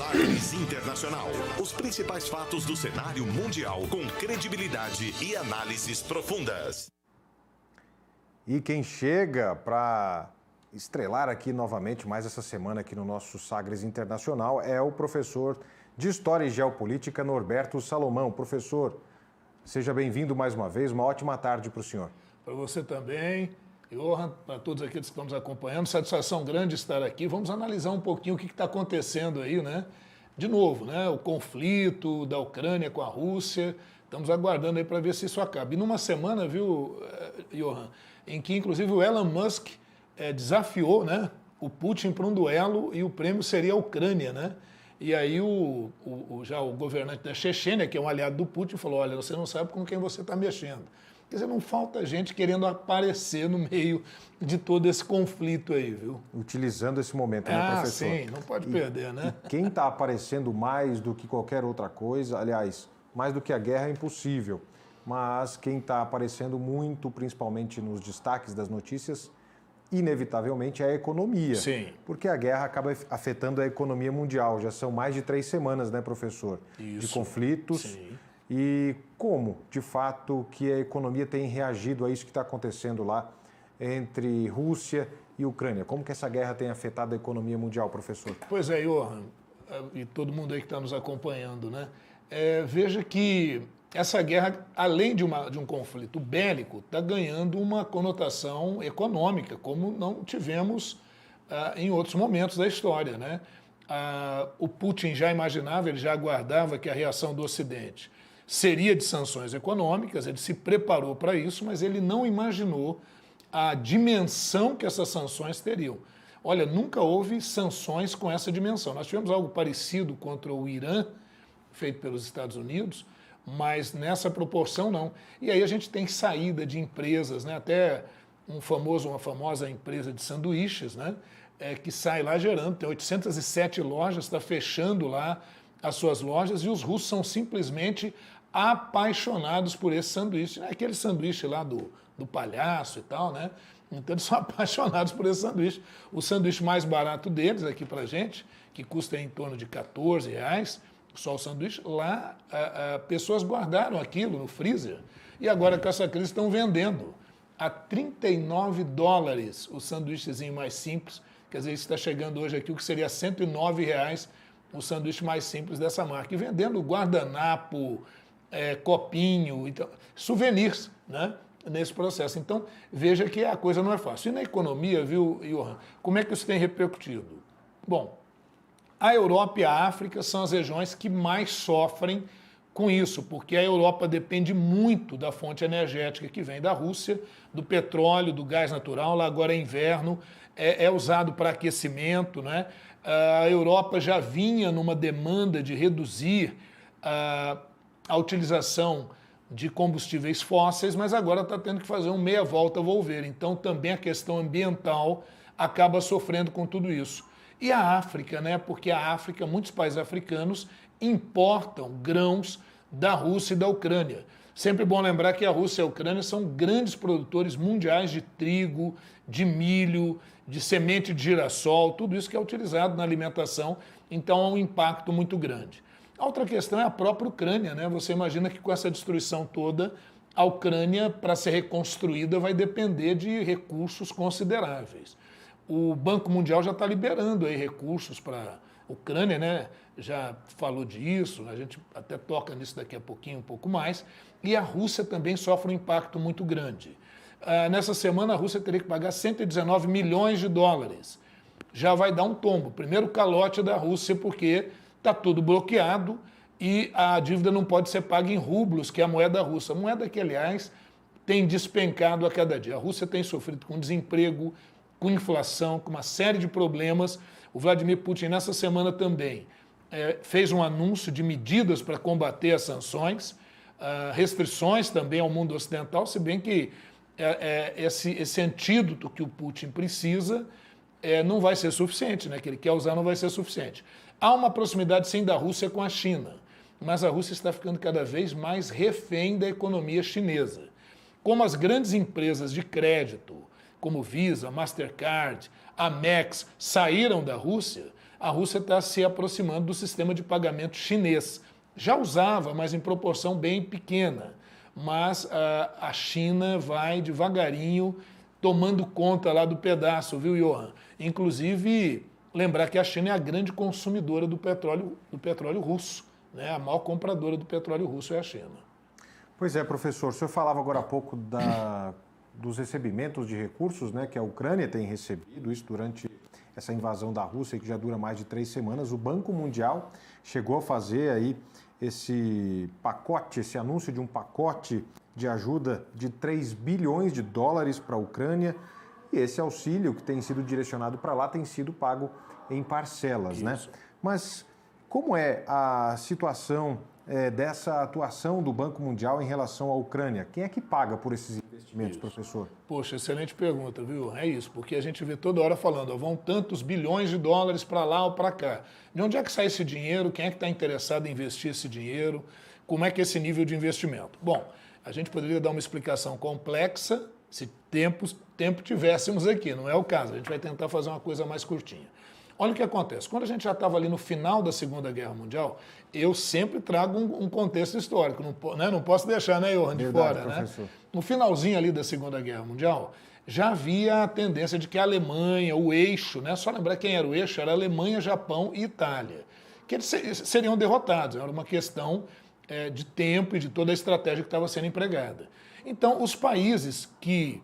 Sagres Internacional. Os principais fatos do cenário mundial com credibilidade e análises profundas. E quem chega para estrelar aqui novamente mais essa semana aqui no nosso Sagres Internacional é o professor de História e Geopolítica Norberto Salomão. Professor, seja bem-vindo mais uma vez, uma ótima tarde para o senhor. Para você também, Johan, para todos aqueles que estão nos acompanhando, satisfação grande estar aqui. Vamos analisar um pouquinho o que está acontecendo aí, né? De novo, né? O conflito da Ucrânia com a Rússia, estamos aguardando aí para ver se isso acaba. E numa semana, viu, Johan, em que inclusive o Elon Musk desafiou, né, o Putin para um duelo e o prêmio seria a Ucrânia, né? E aí já o governante da Chechênia, que é um aliado do Putin, falou, olha, você não sabe com quem você está mexendo. Quer dizer, não falta gente querendo aparecer no meio de todo esse conflito aí, viu? Utilizando esse momento, né, professor? Sim, não pode perder, né? E quem está aparecendo mais do que qualquer outra coisa, aliás, mais do que a guerra é impossível, mas quem está aparecendo muito, principalmente nos destaques das notícias, inevitavelmente é a economia. Sim. Porque a guerra acaba afetando a economia mundial. Já são mais de 3 semanas, né, professor? Isso. De conflitos. Sim. E como, de fato, que a economia tem reagido a isso que está acontecendo lá entre Rússia e Ucrânia? Como que essa guerra tem afetado a economia mundial, professor? Pois é, Johan, e todo mundo aí que está nos acompanhando, né? Veja que essa guerra, além de um conflito bélico, está ganhando uma conotação econômica, como não tivemos em outros momentos da história, né? O Putin já imaginava, ele já aguardava que a reação do Ocidente seria de sanções econômicas, ele se preparou para isso, mas ele não imaginou a dimensão que essas sanções teriam. Olha, nunca houve sanções com essa dimensão. Nós tivemos algo parecido contra o Irã, feito pelos Estados Unidos, mas nessa proporção não. E aí a gente tem saída de empresas, né? Até uma famosa empresa de sanduíches, né? Que sai lá gerando, tem 807 lojas, está fechando lá as suas lojas e os russos são simplesmente apaixonados por esse sanduíche. É aquele sanduíche lá do palhaço e tal, né? Então eles são apaixonados por esse sanduíche. O sanduíche mais barato deles aqui pra gente, que custa em torno de R$14, só o sanduíche, lá pessoas guardaram aquilo no freezer e agora com essa crise estão vendendo a $39 o sanduíchezinho mais simples. Quer dizer, isso está chegando hoje aqui o que seria R$109 o sanduíche mais simples dessa marca. E vendendo guardanapo, copinho, então, souvenirs, né, nesse processo. Então, veja que a coisa não é fácil. E na economia, viu, Johan, como é que isso tem repercutido? Bom, a Europa e a África são as regiões que mais sofrem com isso, porque a Europa depende muito da fonte energética que vem da Rússia, do petróleo, do gás natural, lá agora é inverno, é usado para aquecimento, né? A Europa já vinha numa demanda de reduzir a utilização de combustíveis fósseis, mas agora está tendo que fazer um meia-volta-volver. Então, também a questão ambiental acaba sofrendo com tudo isso. E a África, né? Porque a África, muitos países africanos importam grãos da Rússia e da Ucrânia. Sempre bom lembrar que a Rússia e a Ucrânia são grandes produtores mundiais de trigo, de milho, de semente de girassol, tudo isso que é utilizado na alimentação, então há um impacto muito grande. A outra questão é a própria Ucrânia, né? Você imagina que com essa destruição toda, a Ucrânia, para ser reconstruída, vai depender de recursos consideráveis. O Banco Mundial já está liberando aí recursos para a Ucrânia, né? Já falou disso, a gente até toca nisso daqui a pouquinho, um pouco mais. E a Rússia também sofre um impacto muito grande. Nessa semana, a Rússia teria que pagar $119 milhões. Já vai dar um tombo. Primeiro calote da Rússia, porque está tudo bloqueado e a dívida não pode ser paga em rublos, que é a moeda russa. A moeda que, aliás, tem despencado a cada dia. A Rússia tem sofrido com desemprego, com inflação, com uma série de problemas. O Vladimir Putin, nessa semana também, fez um anúncio de medidas para combater as sanções, restrições também ao mundo ocidental, se bem que esse antídoto que o Putin precisa não vai ser suficiente, né? Que ele quer usar não vai ser suficiente. Há uma proximidade, sim, da Rússia com a China, mas a Rússia está ficando cada vez mais refém da economia chinesa. Como as grandes empresas de crédito, como Visa, Mastercard, Amex, saíram da Rússia, a Rússia está se aproximando do sistema de pagamento chinês. Já usava, mas em proporção bem pequena. Mas a China vai devagarinho tomando conta lá do pedaço, viu, Johan? Inclusive, lembrar que a China é a grande consumidora do petróleo russo, né? A maior compradora do petróleo russo é a China. Pois é, professor, o senhor falava agora há pouco dos recebimentos de recursos, né, que a Ucrânia tem recebido, isso durante essa invasão da Rússia, que já dura mais de 3 semanas. O Banco Mundial chegou a fazer aí esse pacote, esse anúncio de um pacote de ajuda de 3 bilhões de dólares para a Ucrânia, e esse auxílio que tem sido direcionado para lá tem sido pago em parcelas, Isso. né? Mas como é a situação dessa atuação do Banco Mundial em relação à Ucrânia? Quem é que paga por esses investimentos, professor? Poxa, excelente pergunta, viu? É isso, porque a gente vê toda hora falando, ó, vão tantos bilhões de dólares para lá ou para cá. De onde é que sai esse dinheiro? Quem é que está interessado em investir esse dinheiro? Como é que é esse nível de investimento? Bom, a gente poderia dar uma explicação complexa se tempo tivéssemos aqui, não é o caso. A gente vai tentar fazer uma coisa mais curtinha. Olha o que acontece. Quando a gente já estava ali no final da Segunda Guerra Mundial, eu sempre trago um contexto histórico. Não posso deixar, né, Johan, de fora. Professor. Né? No finalzinho ali da Segunda Guerra Mundial, já havia a tendência de que a Alemanha, o eixo, né, só lembrar quem era o eixo, era Alemanha, Japão e Itália, que eles seriam derrotados. Era uma questão de tempo e de toda a estratégia que estava sendo empregada. Então, os países que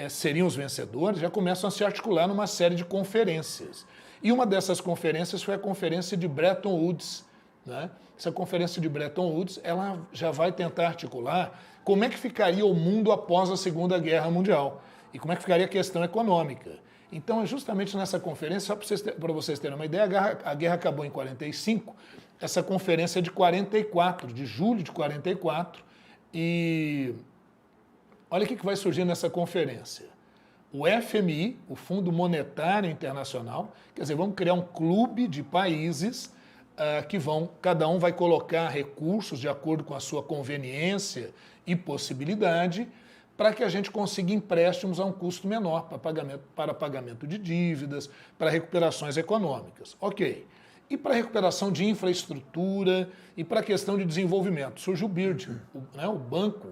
seriam os vencedores já começam a se articular numa série de conferências. E uma dessas conferências foi a conferência de Bretton Woods, né? Essa conferência de Bretton Woods, ela já vai tentar articular como é que ficaria o mundo após a Segunda Guerra Mundial e como é que ficaria a questão econômica. Então, é justamente nessa conferência, só para vocês terem uma ideia, a guerra acabou em 45, essa conferência é de 44, de julho de 44, e olha o que vai surgir nessa conferência. O FMI, o Fundo Monetário Internacional, quer dizer, vamos criar um clube de países que cada um vai colocar recursos de acordo com a sua conveniência e possibilidade para que a gente consiga empréstimos a um custo menor para pagamento de dívidas, para recuperações econômicas. Ok. E para recuperação de infraestrutura e para a questão de desenvolvimento. Surge o BIRD, o Banco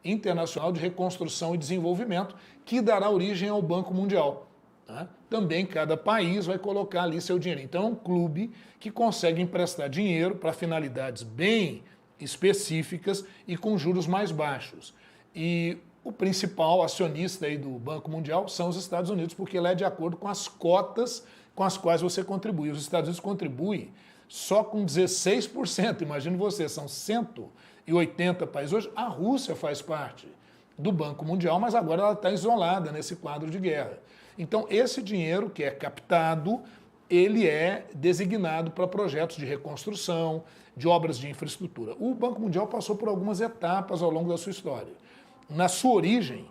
Internacional de Reconstrução e Desenvolvimento, que dará origem ao Banco Mundial. Tá? Também cada país vai colocar ali seu dinheiro. Então é um clube que consegue emprestar dinheiro para finalidades bem específicas e com juros mais baixos. E o principal acionista aí do Banco Mundial são os Estados Unidos, porque ele é de acordo com as cotas com as quais você contribui. Os Estados Unidos contribuem só com 16%. Imagine você, são 180 países. Hoje a Rússia faz parte do Banco Mundial, mas agora ela está isolada nesse quadro de guerra. Então, esse dinheiro que é captado, ele é designado para projetos de reconstrução, de obras de infraestrutura. O Banco Mundial passou por algumas etapas ao longo da sua história. Na sua origem,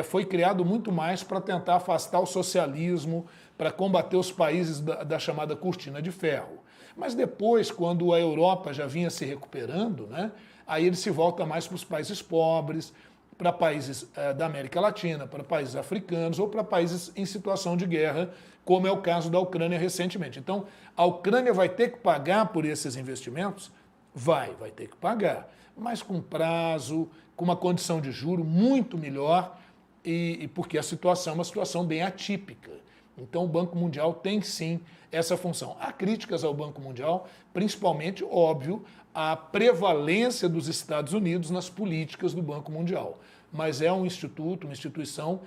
foi criado muito mais para tentar afastar o socialismo, para combater os países da chamada cortina de ferro. Mas depois, quando a Europa já vinha se recuperando, né, aí ele se volta mais para os países pobres, para países da América Latina, para países africanos ou para países em situação de guerra, como é o caso da Ucrânia recentemente. Então, a Ucrânia vai ter que pagar por esses investimentos? Vai ter que pagar, mas com prazo, com uma condição de juro muito melhor, e porque a situação é uma situação bem atípica. Então, o Banco Mundial tem sim essa função. Há críticas ao Banco Mundial, principalmente, óbvio, a prevalência dos Estados Unidos nas políticas do Banco Mundial. Mas é um instituto, uma instituição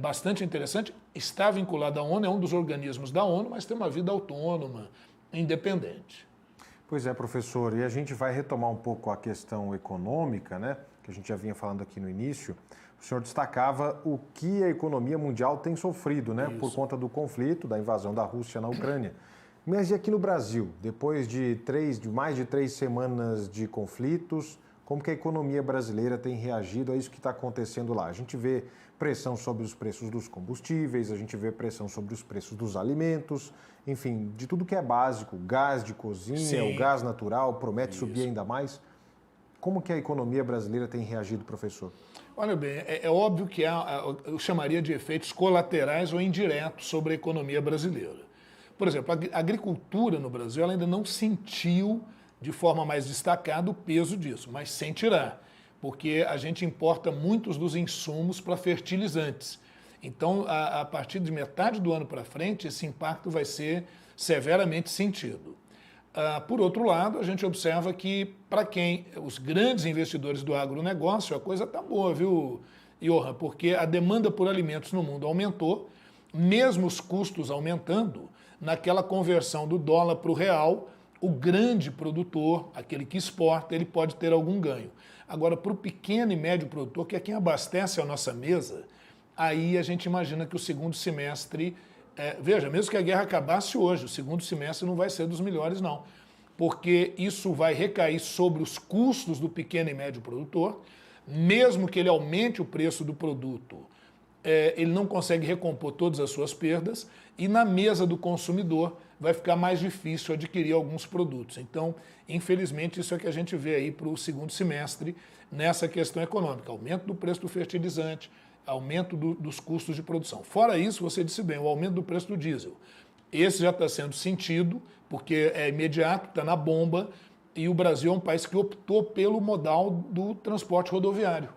bastante interessante, está vinculada à ONU, é um dos organismos da ONU, mas tem uma vida autônoma, independente. Pois é, professor, e a gente vai retomar um pouco a questão econômica, né, que a gente já vinha falando aqui no início. O senhor destacava o que a economia mundial tem sofrido, né, por conta do conflito, da invasão da Rússia na Ucrânia. Mas e aqui no Brasil, depois de mais de 3 semanas de conflitos, como que a economia brasileira tem reagido a isso que está acontecendo lá? A gente vê pressão sobre os preços dos combustíveis, a gente vê pressão sobre os preços dos alimentos, enfim, de tudo que é básico, gás de cozinha, sim, o gás natural promete subir ainda mais. Como que a economia brasileira tem reagido, professor? Olha bem, é óbvio que eu chamaria de efeitos colaterais ou indiretos sobre a economia brasileira. Por exemplo, a agricultura no Brasil ela ainda não sentiu de forma mais destacada o peso disso, mas sem tirar, porque a gente importa muitos dos insumos para fertilizantes. Então, a partir de metade do ano para frente, esse impacto vai ser severamente sentido. Por outro lado, a gente observa que, para quem os grandes investidores do agronegócio, a coisa está boa, viu, Johan? Porque a demanda por alimentos no mundo aumentou, mesmo os custos aumentando, naquela conversão do dólar para o real, o grande produtor, aquele que exporta, ele pode ter algum ganho. Agora, para o pequeno e médio produtor, que é quem abastece a nossa mesa, aí a gente imagina que o segundo semestre... veja, mesmo que a guerra acabasse hoje, o segundo semestre não vai ser dos melhores, não. Porque isso vai recair sobre os custos do pequeno e médio produtor, mesmo que ele aumente o preço do produto, ele não consegue recompor todas as suas perdas, e na mesa do consumidor vai ficar mais difícil adquirir alguns produtos. Então, infelizmente, isso é que a gente vê aí para o segundo semestre nessa questão econômica. Aumento do preço do fertilizante, aumento dos custos de produção. Fora isso, você disse bem, o aumento do preço do diesel. Esse já está sendo sentido, porque é imediato, está na bomba, e o Brasil é um país que optou pelo modal do transporte rodoviário,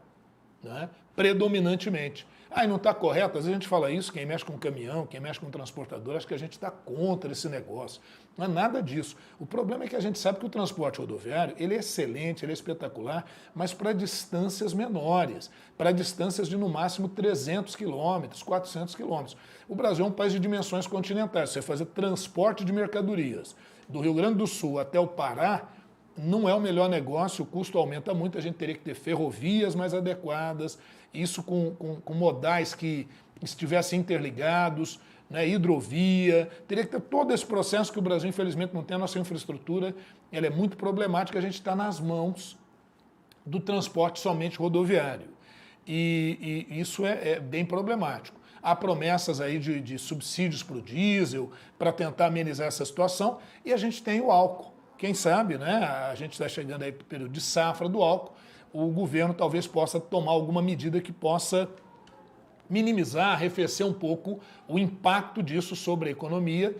né? Predominantemente. E não está correto? Às vezes a gente fala isso, quem mexe com caminhão, quem mexe com transportador, acho que a gente está contra esse negócio. Não é nada disso. O problema é que a gente sabe que o transporte rodoviário ele é excelente, ele é espetacular, mas para distâncias menores, para distâncias de no máximo 300 quilômetros, 400 quilômetros. O Brasil é um país de dimensões continentais. Você fazer transporte de mercadorias do Rio Grande do Sul até o Pará, não é o melhor negócio, o custo aumenta muito, a gente teria que ter ferrovias mais adequadas, isso com modais que estivessem interligados, né, hidrovia, teria que ter todo esse processo que o Brasil, infelizmente, não tem. A nossa infraestrutura ela é muito problemática, a gente está nas mãos do transporte somente rodoviário. E isso é bem problemático. Há promessas aí de subsídios para o diesel, para tentar amenizar essa situação, e a gente tem o álcool. Quem sabe, né? A gente está chegando aí para o período de safra do álcool, o governo talvez possa tomar alguma medida que possa minimizar, arrefecer um pouco o impacto disso sobre a economia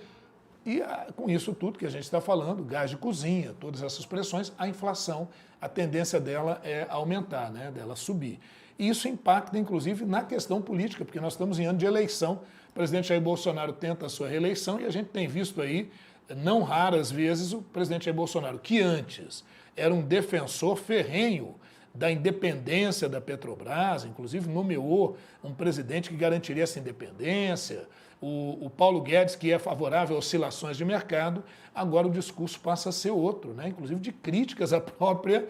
e com isso tudo que a gente está falando, gás de cozinha, todas essas pressões, a inflação, a tendência dela é aumentar, né? Dela subir. E isso impacta, inclusive, na questão política, porque nós estamos em ano de eleição, o presidente Jair Bolsonaro tenta a sua reeleição e a gente tem visto aí, não raras vezes, o presidente Jair Bolsonaro, que antes era um defensor ferrenho da independência da Petrobras, inclusive nomeou um presidente que garantiria essa independência, o Paulo Guedes, que é favorável a oscilações de mercado, agora o discurso passa a ser outro, né? Inclusive de críticas à própria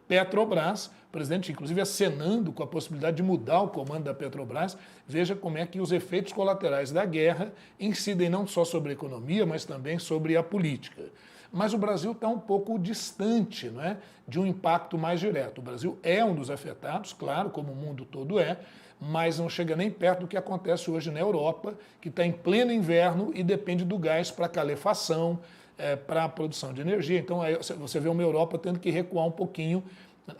Petrobras, o presidente inclusive acenando com a possibilidade de mudar o comando da Petrobras. Veja como é que os efeitos colaterais da guerra incidem não só sobre a economia, mas também sobre a política. Mas o Brasil está um pouco distante, não é, de um impacto mais direto. O Brasil é um dos afetados, claro, como o mundo todo é, mas não chega nem perto do que acontece hoje na Europa, que está em pleno inverno e depende do gás para calefação, para a produção de energia. Então, aí você vê uma Europa tendo que recuar um pouquinho,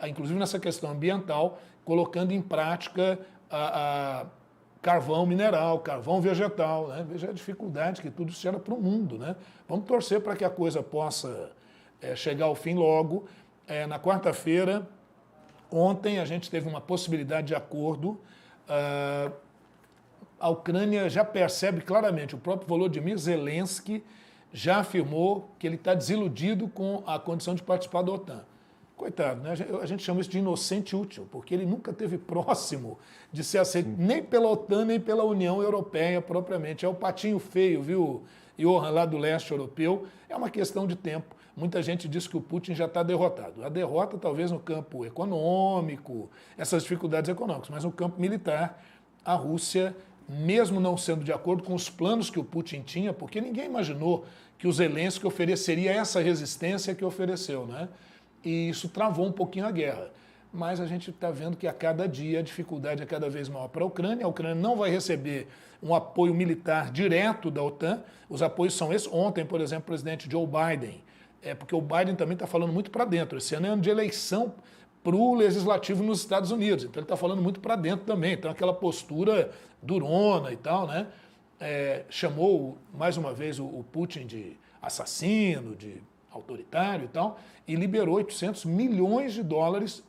inclusive nessa questão ambiental, colocando em prática a carvão mineral, carvão vegetal, né? Veja a dificuldade que tudo isso gera para o mundo, né? Vamos torcer para que a coisa possa chegar ao fim logo. Na quarta-feira, ontem, a gente teve uma possibilidade de acordo. A Ucrânia já percebe claramente, o próprio Volodymyr Zelensky já afirmou que ele está desiludido com a condição de participar da OTAN. Coitado, né? A gente chama isso de inocente útil, porque ele nunca esteve próximo de ser aceito nem pela OTAN, nem pela União Europeia propriamente. É o patinho feio, viu, Johan, lá do leste europeu. É uma questão de tempo. Muita gente diz que o Putin já está derrotado. A derrota talvez no campo econômico, essas dificuldades econômicas, mas no campo militar, a Rússia, mesmo não sendo de acordo com os planos que o Putin tinha, porque ninguém imaginou que o Zelensky ofereceria essa resistência que ofereceu, né? E isso travou um pouquinho a guerra. Mas a gente está vendo que a cada dia a dificuldade é cada vez maior para a Ucrânia. A Ucrânia não vai receber um apoio militar direto da OTAN. Os apoios são esses. Ontem, por exemplo, o presidente Joe Biden, porque o Biden também está falando muito para dentro. Esse ano é ano de eleição para o legislativo nos Estados Unidos. Então ele está falando muito para dentro também. Então aquela postura durona e tal, né? chamou mais uma vez o Putin de assassino, de autoritário e tal, e liberou 800 milhões de dólares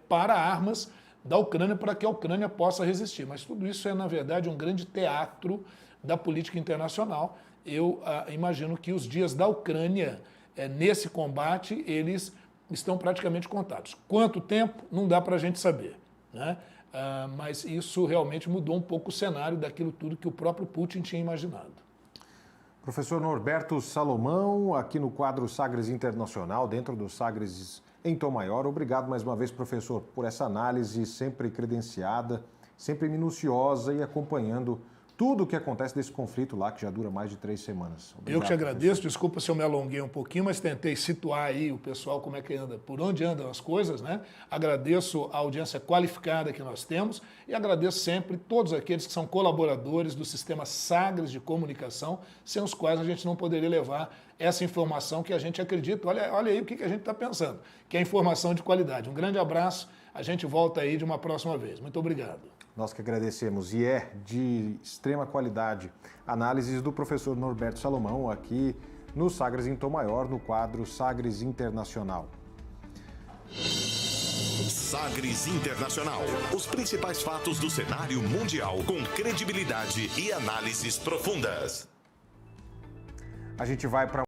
para armas da Ucrânia para que a Ucrânia possa resistir. Mas tudo isso é, na verdade, um grande teatro da política internacional. Eu imagino que os dias da Ucrânia nesse combate, eles estão praticamente contados. Quanto tempo? Não dá para a gente saber, né? Mas isso realmente mudou um pouco o cenário daquilo tudo que o próprio Putin tinha imaginado. Professor Norberto Salomão, aqui no quadro Sagres Internacional, dentro do Sagres em Tom Maior. Obrigado mais uma vez, professor, por essa análise sempre credenciada, sempre minuciosa e acompanhando tudo o que acontece desse conflito lá, que já dura mais de 3 semanas. Obrigado, eu que te agradeço, professor. Desculpa se eu me alonguei um pouquinho, mas tentei situar aí o pessoal como é que anda, por onde andam as coisas, né? Agradeço a audiência qualificada que nós temos e agradeço sempre todos aqueles que são colaboradores do sistema Sagres de comunicação, sem os quais a gente não poderia levar essa informação que a gente acredita. Olha aí o que a gente está pensando, que é informação de qualidade. Um grande abraço, a gente volta aí de uma próxima vez. Muito obrigado. Nós que agradecemos, e é de extrema qualidade, análises do professor Norberto Salomão aqui no Sagres em Tom Maior, no quadro Sagres Internacional. Sagres Internacional. Os principais fatos do cenário mundial com credibilidade e análises profundas. A gente vai para